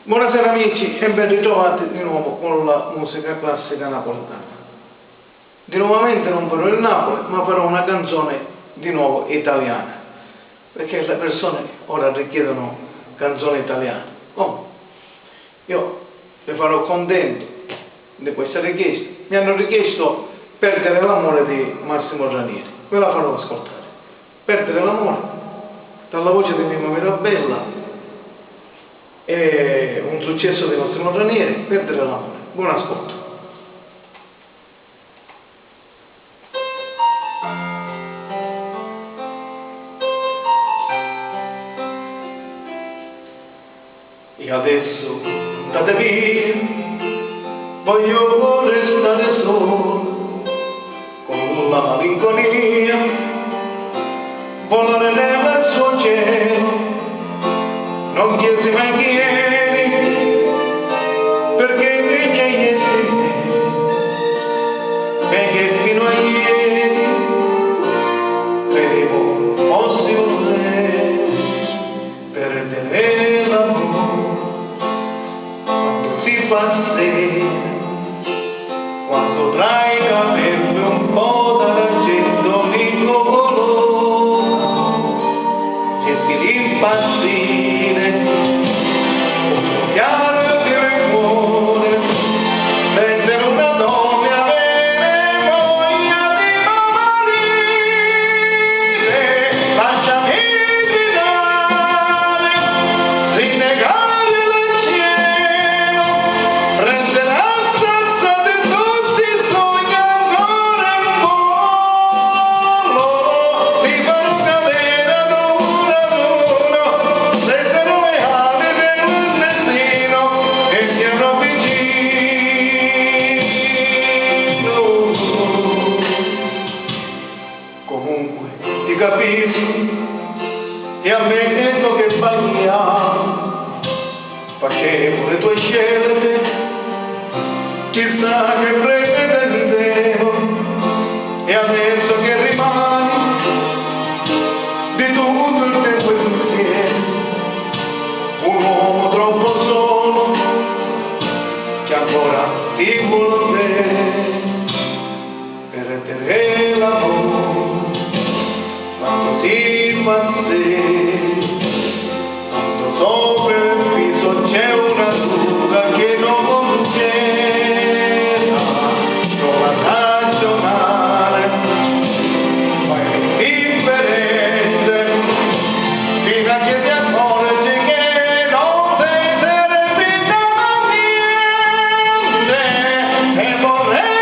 Buonasera amici e ben ritrovati di nuovo con la musica classica napoletana. Di nuovamente non farò il Napoli, ma farò una canzone di nuovo italiana, perché le persone ora richiedono canzoni italiane. Io vi farò contento di questa richiesta. Mi hanno richiesto Perdere l'amore di Massimo Ranieri, ve la farò ascoltare. Perdere l'amore, dalla voce di Mimmo Mirabella. È un successo di Massimo Ranieri, Perdere l'amore. Buon ascolto. E adesso andate via, voglio restare solo, con la malinconia, volare verso il cielo. Non chiesi mai chi eri, perché invece ieri, perché fino a ieri credevo fossi un re. Perdere l'amore quando si fa sera, quando tra i capelli un po' d'argento mi colò, cerchi di impazzire. Comunque ti capisco e ammetto che sbagliavo, facevo le tue scelte, chissà che pretendevo, e adesso che rimani di tutto il tempo insieme, un uomo troppo solo che ancora ti vuole bene. Perdere l'amore quando si fa sera, quando sopra il viso c'è una ruga che non c'era, prova a ragionare, ma è indifferente, fino a che ti accorgi che non sei servita a niente, e vorrei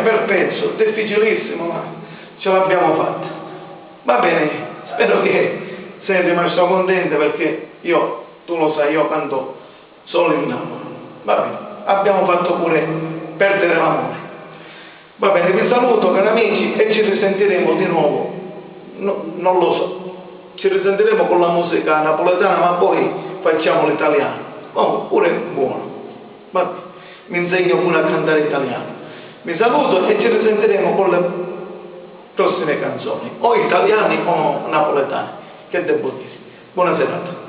bel pezzo, difficilissimo, ma ce l'abbiamo fatta. Va bene, spero che sei rimasto contento, perché tu lo sai, io canto solo in Napoli. Va bene, abbiamo fatto pure Perdere l'amore. Va bene, vi saluto cari amici e ci risentiremo di nuovo, non lo so, ci risentiremo con la musica napoletana, ma poi facciamo l'italiano. Oh, pure buono. Vabbè, mi insegno pure a cantare italiano. Vi saluto e ci risentiremo con le prossime canzoni, o italiane o napoletane, che devo dire. Buona serata.